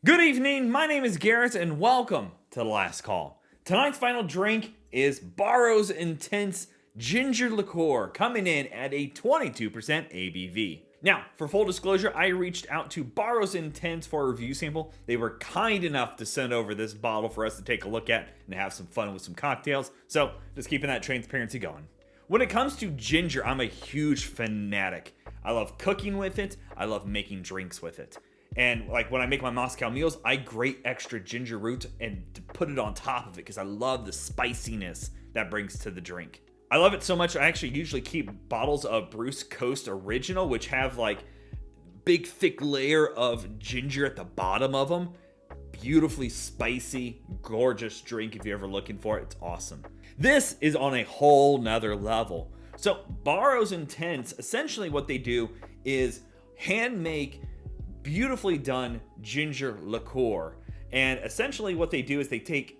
Good evening, my name is Garrett and welcome to The Last Call. Tonight's final drink is Barrows Intense Ginger Liqueur, coming in at a 22% ABV. Now, for full disclosure, I reached out to Barrows Intense for a review sample. They were kind enough to send over this bottle for us to take a look at and have some fun with some cocktails, so just keeping that transparency going. When it comes to ginger, I'm a huge fanatic. I love cooking with it, I love making drinks with it. And like when I make my Moscow mules, I grate extra ginger root and put it on top of it because I love the spiciness that brings to the drink. I love it so much, I actually usually keep bottles of Bruce Coast Original, which have like big thick layer of ginger at the bottom of them. Beautifully spicy, gorgeous drink if you're ever looking for it. It's awesome. This is on a whole nother level. So Barrows Intense, essentially what they do is hand make beautifully done ginger liqueur. And essentially what they do is they take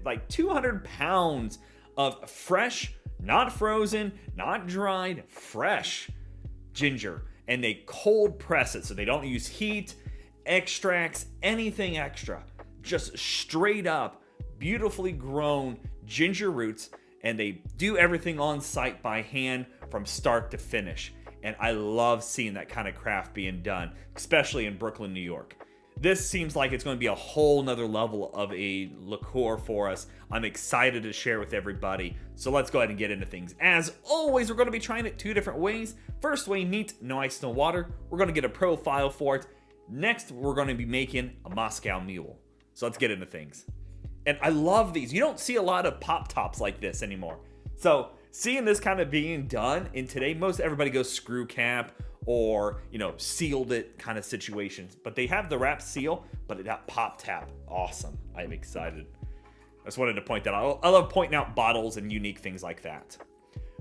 like 200 pounds of fresh, not frozen, not dried, fresh ginger, and they cold press it. So they don't use heat, extracts, anything extra. Just straight up, beautifully grown ginger roots, and they do everything on site by hand from start to finish. And I love seeing that kind of craft being done, especially in Brooklyn, New York. This seems like it's going to be a whole nother level of a liqueur for us. I'm excited to share with everybody. So let's go ahead and get into things. As always, we're going to be trying it two different ways. First way, neat, no ice, no water. We're going to get a profile for it. Next, we're going to be making a Moscow Mule. So let's get into things. And I love these. You don't see a lot of pop tops like this anymore. So seeing this kind of being done in today, most everybody goes screw cap or, sealed it kind of situations. But they have the wrap seal, but it got pop tap. Awesome. I'm excited. I just wanted to point that out. I love pointing out bottles and unique things like that.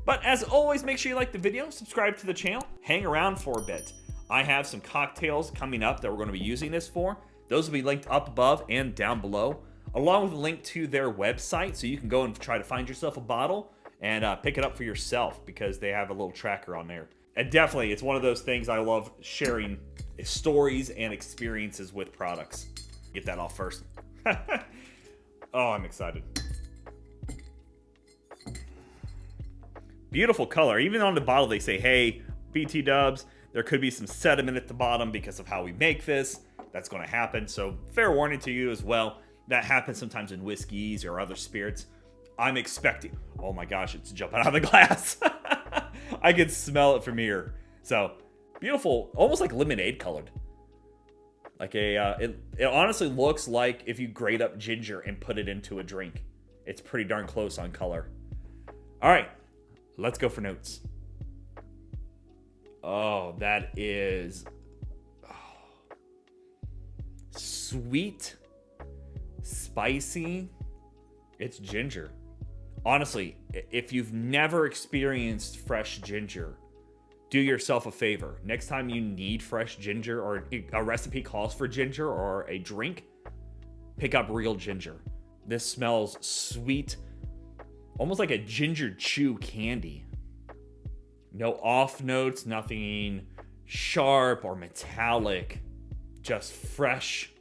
But as always, make sure you like the video, subscribe to the channel, hang around for a bit. I have some cocktails coming up that we're going to be using this for. Those will be linked up above and down below, along with a link to their website, so you can go and try to find yourself a bottle and pick it up for yourself because they have a little tracker on there. And definitely, it's one of those things I love sharing stories and experiences with products. Get that off first. Oh, I'm excited. Beautiful color. Even on the bottle, they say, hey, BT dubs, there could be some sediment at the bottom because of how we make this. That's going to happen. So fair warning to you as well. That happens sometimes in whiskeys or other spirits. I'm expecting, oh my gosh, it's jumping out of the glass. I can smell it from here. So beautiful, almost like lemonade colored. Like it honestly looks like if you grate up ginger and put it into a drink. It's pretty darn close on color. All right, let's go for notes. Oh, that is sweet, spicy. It's ginger. Honestly, if you've never experienced fresh ginger, do yourself a favor. Next time you need fresh ginger or a recipe calls for ginger or a drink, pick up real ginger. This smells sweet, almost like a ginger chew candy. No off notes, nothing sharp or metallic, just fresh,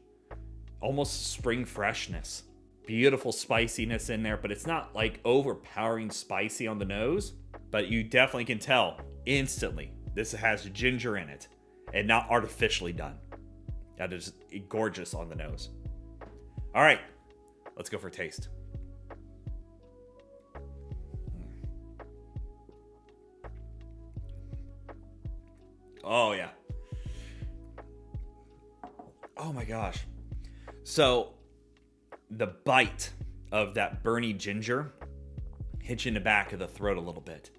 almost spring freshness. Beautiful spiciness in there, but it's not like overpowering spicy on the nose, but you definitely can tell instantly this has ginger in it and not artificially done. That is gorgeous on the nose. All right, let's go for a taste. Oh yeah. Oh my gosh. So the bite of that burny ginger hits you in the back of the throat a little bit.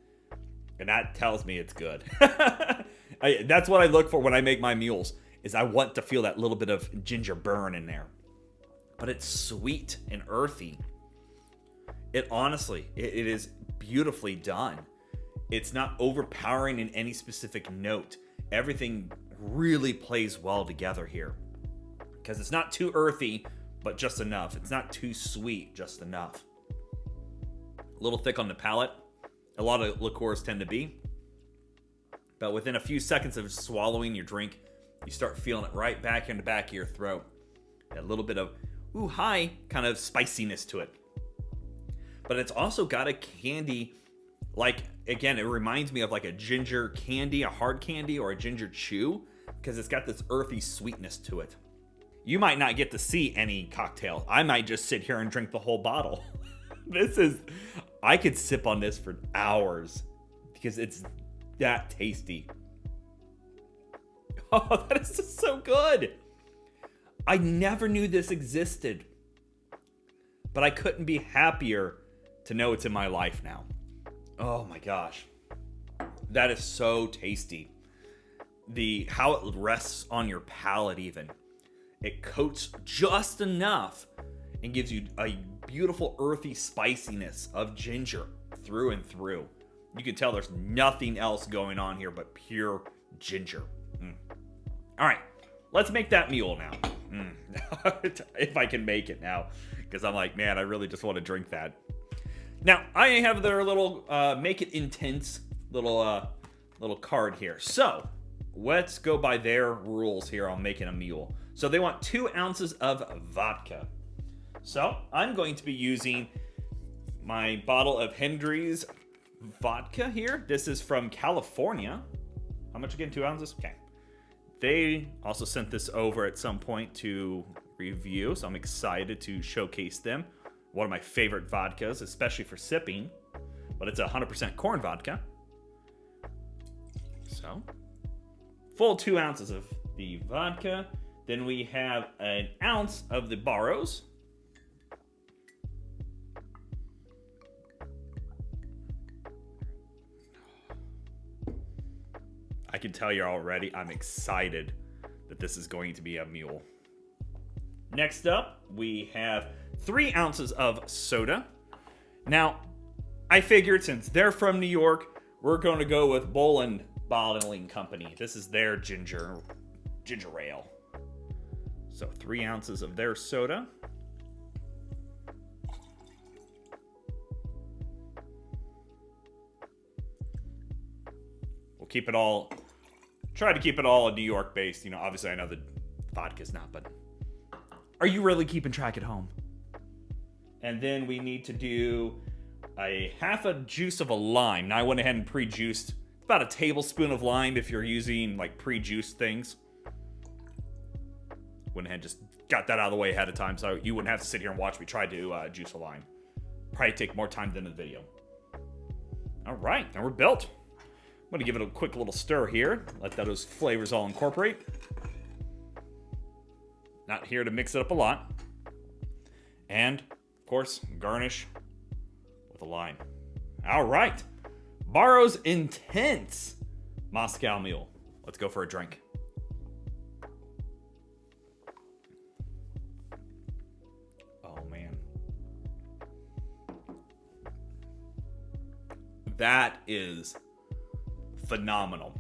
And that tells me it's good. That's what I look for when I make my mules, is I want to feel that little bit of ginger burn in there. But it's sweet and earthy. It honestly, it is beautifully done. It's not overpowering in any specific note. Everything really plays well together here. Because it's not too earthy, but just enough. It's not too sweet, just enough. A little thick on the palate. A lot of liqueurs tend to be. But within a few seconds of swallowing your drink, you start feeling it right back in the back of your throat. little bit of high kind of spiciness to it. But it's also got a candy, like, again, it reminds me of like a ginger candy, a hard candy, or a ginger chew, because it's got this earthy sweetness to it. You might not get to see any cocktail. I might just sit here and drink the whole bottle. I could sip on this for hours because it's that tasty. Oh, that is just so good. I never knew this existed, but I couldn't be happier to know it's in my life now. Oh my gosh. That is so tasty. How it rests on your palate even. It coats just enough and gives you a beautiful earthy spiciness of ginger through and through. You can tell there's nothing else going on here but pure ginger. All right, let's make that mule now. If I can make it now, because I'm like, man, I really just want to drink that. Now, I have their little make it intense little card here. So let's go by their rules here on making a mule. So they want 2 ounces of vodka. So I'm going to be using my bottle of Hendry's vodka here. This is from California. How much again? 2 ounces? Okay. They also sent this over at some point to review, so I'm excited to showcase them. One of my favorite vodkas, especially for sipping, but it's 100% corn vodka. So, full 2 ounces of the vodka. Then we have an ounce of the Barrows. I can tell you already, I'm excited that this is going to be a mule. Next up, we have 3 ounces of soda. Now, I figured since they're from New York, we're going to go with Boland Bottling Company. This is their ginger ale. So 3 ounces of their soda. We'll keep it all, try to keep it all New York based. You know, obviously I know the vodka's not, but are you really keeping track at home? And then we need to do a half a juice of a lime. Now I went ahead and pre-juiced. It's about a tablespoon of lime if you're using like pre-juiced things. Went ahead and just got that out of the way ahead of time so you wouldn't have to sit here and watch me try to juice a lime. Probably take more time than the video. All right, now we're built. I'm gonna give it a quick little stir here. Let those flavors all incorporate. Not here to mix it up a lot. And, of course, garnish with a lime. All right. Barrows Intense Moscow Mule. Let's go for a drink. Oh, man. That is phenomenal.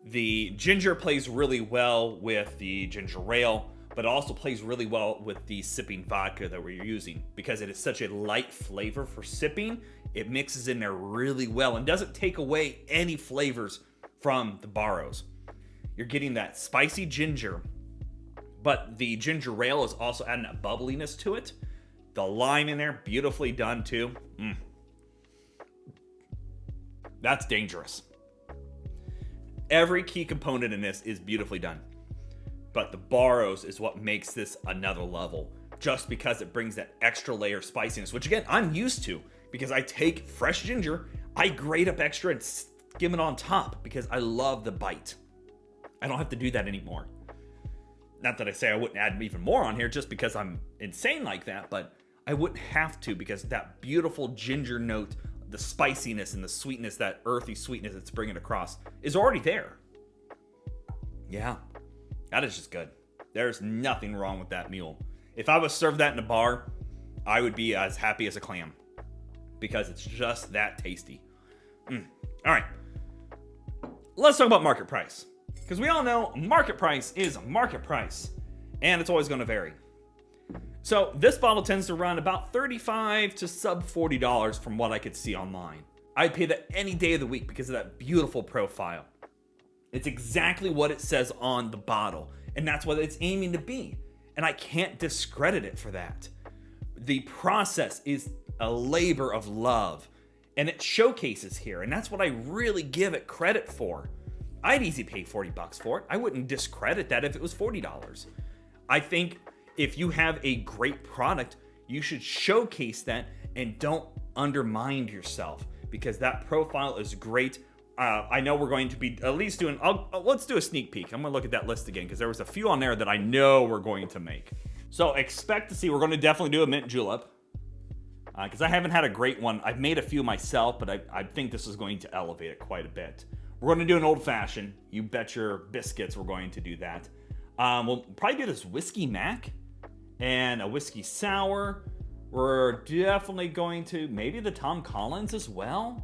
The ginger plays really well with the ginger ale, but it also plays really well with the sipping vodka that we're using because it is such a light flavor for sipping. It mixes in there really well and doesn't take away any flavors from the Barrows. You're getting that spicy ginger, but the ginger ale is also adding a bubbliness to it. The lime in there, beautifully done too. That's dangerous. Every key component in this is beautifully done. But the Barrows is what makes this another level. Just because it brings that extra layer of spiciness, which again, I'm used to. Because I take fresh ginger, I grate up extra and skim it on top. Because I love the bite. I don't have to do that anymore. Not that I say I wouldn't add even more on here just because I'm insane like that. But I wouldn't have to because that beautiful ginger note, the spiciness and the sweetness, that earthy sweetness it's bringing across is already there. Yeah, that is just good. There's nothing wrong with that mule. If I was served that in a bar, I would be as happy as a clam because it's just that tasty. All right, let's talk about market price because we all know market price is market price and it's always going to vary. So this bottle tends to run about $35 to sub $40 from what I could see online. I'd pay that any day of the week because of that beautiful profile. It's exactly what it says on the bottle, and that's what it's aiming to be. And I can't discredit it for that. The process is a labor of love, and it showcases here, and that's what I really give it credit for. I'd easily pay $40 for it. I wouldn't discredit that if it was $40. I think if you have a great product, you should showcase that and don't undermine yourself, because that profile is great. I know we're going to be at least doing, let's do a sneak peek. I'm gonna look at that list again, because there was a few on there that I know we're going to make. So expect to see, we're gonna definitely do a mint julep, because I haven't had a great one. I've made a few myself, but I think this is going to elevate it quite a bit. We're gonna do an old fashioned. You bet your biscuits we're going to do that. We'll probably do this whiskey mac and a whiskey sour. We're definitely going to, maybe the Tom Collins as well.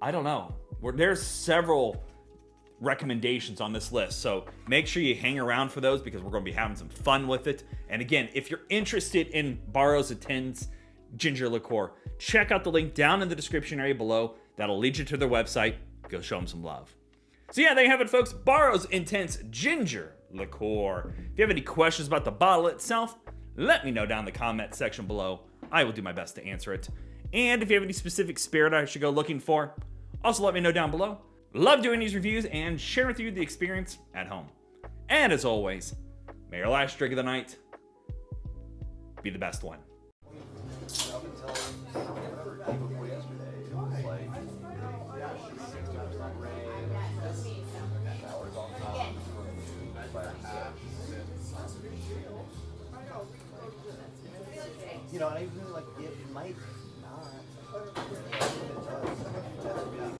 I don't know. There's several recommendations on this list, so make sure you hang around for those, because we're going to be having some fun with it. And again, if you're interested in Barrows Intense Ginger Liqueur, check out the link down in the description area below. That'll lead you to their website. Go show them some love. So yeah, there you have it, folks. Barrows Intense Ginger Liqueur. If you have any questions about the bottle itself, let me know down in the comment section below. I will do my best to answer it. And if you have any specific spirit I should go looking for, also let me know down below. Love doing these reviews and sharing with you the experience at home. And as always, may your last drink of the night be the best one. You know, I really like it might